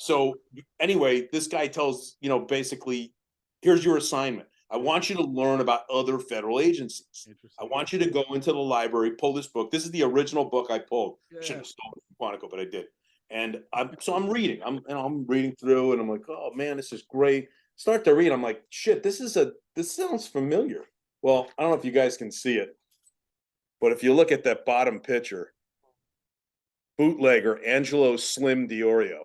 So anyway, this guy tells, basically, here's your assignment. I Yeah. want you to learn about other federal agencies. I Interesting. want you to go into the library, pull this book. This is the original book I pulled. Yeah. Shouldn't have stolen it from Quantico, but I did. And I'm reading. I'm reading through, and I'm like, oh man, this is great. Start to read. I'm like, shit, this sounds familiar. Well, I don't know if you guys can see it, but if you look at that bottom picture, bootlegger Angelo Slim Diorio.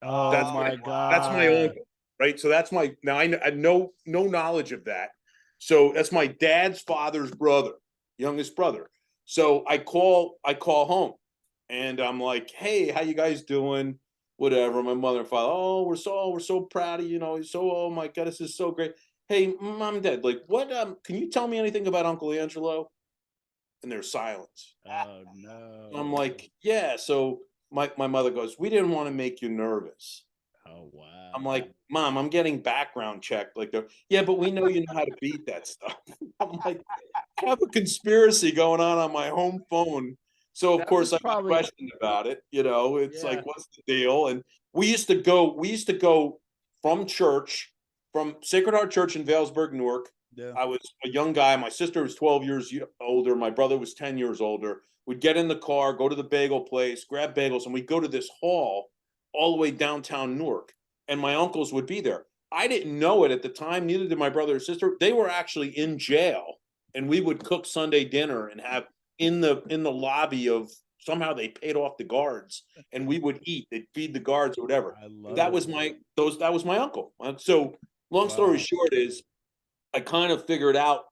Oh That's my that's my God. uncle, right? So that's my now I no knowledge of that. So that's my dad's father's brother, youngest brother. So I call home, and I'm like, hey, how you guys doing? Whatever. My mother and father, oh, we're so proud of you. So oh my god, this is so great. Hey, mom and dad, like, what? Can you tell me anything about Uncle Angelo? And there's silence. Oh I'm no. like, yeah. So my mother goes, we didn't want to make you nervous. Oh I'm wow. like, "Mom, I'm getting background checked." Like, they're, "Yeah, but we know you know how to beat that stuff." I'm like, I have a conspiracy going on my home phone. So, of That course, was I got probably questioned about it, it's yeah. like, "What's the deal?" And we used to go from church, from Sacred Heart Church in Valesburg, Newark. Yeah. I was a young guy. My sister was 12 years older. My brother was 10 years older. We'd get in the car, go to the bagel place, grab bagels, and we'd go to this hall all the way downtown Newark, and my uncles would be there. I didn't know it at the time, neither did my brother or sister. They were actually in jail, and we would cook Sunday dinner and have in the lobby of, somehow they paid off the guards, and we would eat. They'd feed the guards or whatever. I And love that it. was my uncle. So long story Wow. short is, I kind of figured out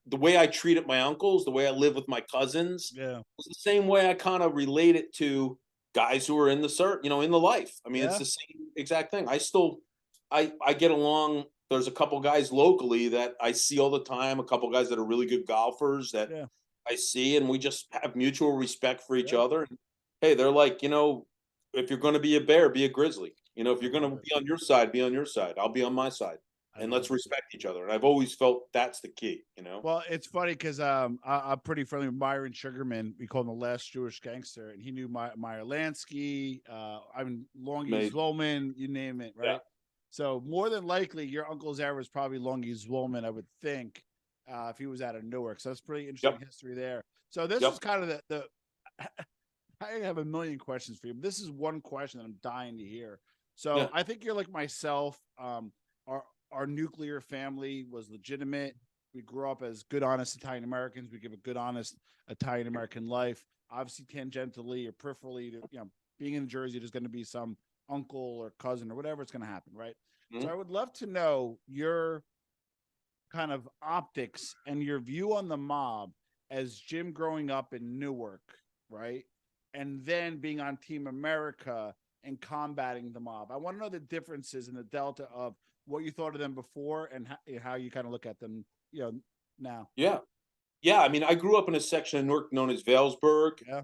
the way I treated my uncles, the way I live with my cousins, Yeah. was the same way I kind of relate it to guys who are in the in the life. I mean, it's Yeah. the same exact thing. I get along. There's a couple guys locally that I see all the time, a couple guys that are really good golfers that Yeah. I see, and we just have mutual respect for each Yeah. other. And hey, they're like, if you're going to be a bear, be a grizzly. If I you're going love to it. be on your side, be on your side. I'll be on my side, I and love let's it. respect each other. And I've always felt that's the key. Well, it's funny because I'm pretty friendly with Myron Sugarman. We call him the last Jewish gangster, and he knew Meyer Lansky, I mean Longy Amazing. Zolman, you name it, Yeah. right? So more than likely, your uncle's era was probably Longy Zolman, I would think, if he was out of Newark. So that's pretty interesting Yep. history there. So this Yep. is kind of the I have a million questions for you. But this is one question that I'm dying to hear. So Yeah. I think you're like myself. Our nuclear family was legitimate. We grew up as good, honest Italian Americans. We give a good, honest Italian American life. Obviously, tangentially or peripherally, to, being in Jersey, there's going to be some uncle or cousin or whatever it's going to happen, right? So I Mhm. would love to know your kind of optics and your view on the mob as Jim growing up in Newark, right? And then being on Team America and combating the mob. I want to know the differences in the delta of what you thought of them before and how you kind of look at them, now. Yeah. Yeah. I mean, I grew up in a section of Newark known as Valesburg, Yeah.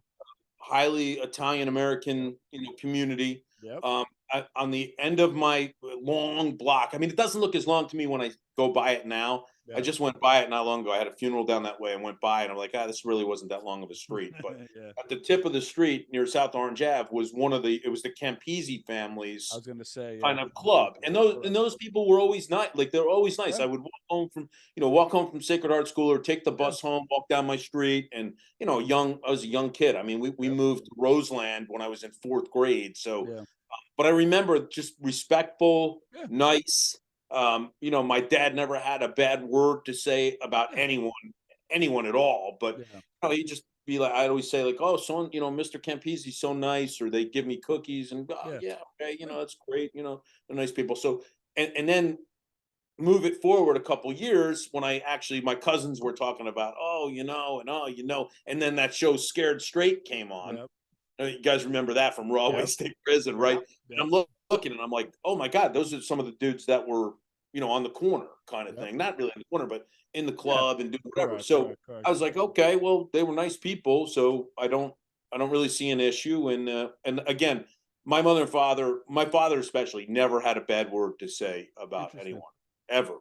highly Italian Yep. American, community. Yep. On the end of my long block, I mean, it doesn't look as long to me when I go by it now. I Yep. just went by it not long ago. I had a funeral down that way and went by, and I'm like, this really wasn't that long of a street. But Yeah. at the tip of the street near South Orange Ave was it was the Campisi I family's was gonna say, yeah. kind of club. And those Correct. and those people were always nice. Like, they were always nice. Yeah. I would walk home from Sacred Heart School, or take the Yeah. bus home, walk down my street, and I was a young kid. I mean, we Yep. moved to Roseland when I was in fourth grade. So, Yeah. but I remember just respectful, Yeah. nice. My dad never had a bad word to say about Yeah. anyone at all. But Yeah. he'd just be like, I'd always say like, "Oh, son, Mr. Campisi's so nice," or they give me cookies, and oh Yeah. yeah, okay, Yeah. that's great. They're nice people. So, and then move it forward a couple years, when my cousins were talking about, and then that show Scared Straight came on. Yep. You guys remember that from Rahway Yep. State Prison, right? Yep. And Yep. I'm looking, and I'm like, oh my God, those are some of the dudes that were, on the corner kind of Yep. thing. Not really in the corner, but in the Yeah. club and doing whatever. Correct. So Correct. Correct. I was like, okay, well, they were nice people. So I don't really see an issue. And again, my father especially, never had a bad word to say about Interesting. anyone, ever.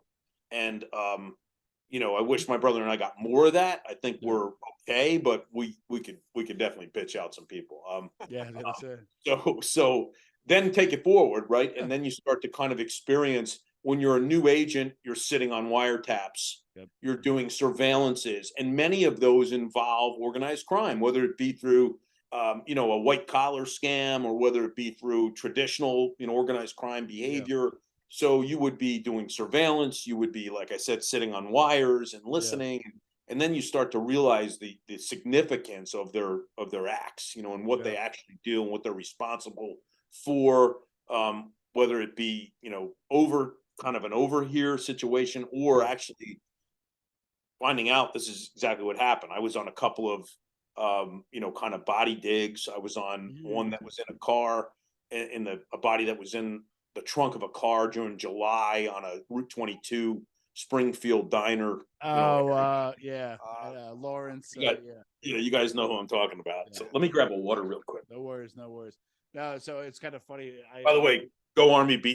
And I wish my brother and I got more of that. I think Yeah. we're okay, but we could definitely pitch out some people. Yeah. I was gonna say. So then take it forward, right? Yeah. And then you start to kind of experience when you're a new agent, you're sitting on wiretaps, Yep. you're doing surveillances, and many of those involve organized crime, whether it be through a white collar scam or whether it be through traditional, organized crime Yeah. behavior. So you would be doing surveillance, you would be, like I said, sitting on wires and Yeah. listening, and then you start to realize the significance of their acts, and what Yeah. they actually do and what they're responsible for, whether it be, over kind of an overhear situation or Yeah. actually finding out this is exactly what happened. I was on a couple of, kind of body digs. I was on one Mm. that was in a car, in a body that was in the trunk of a car during July on a Route 22 Springfield diner. Oh, Area. yeah. Lawrence. You got, Yeah. you guys know who I'm talking about. Yeah. So let me grab a water real quick. No worries. No worries. No, so it's kind of funny. By the way, go Army, beat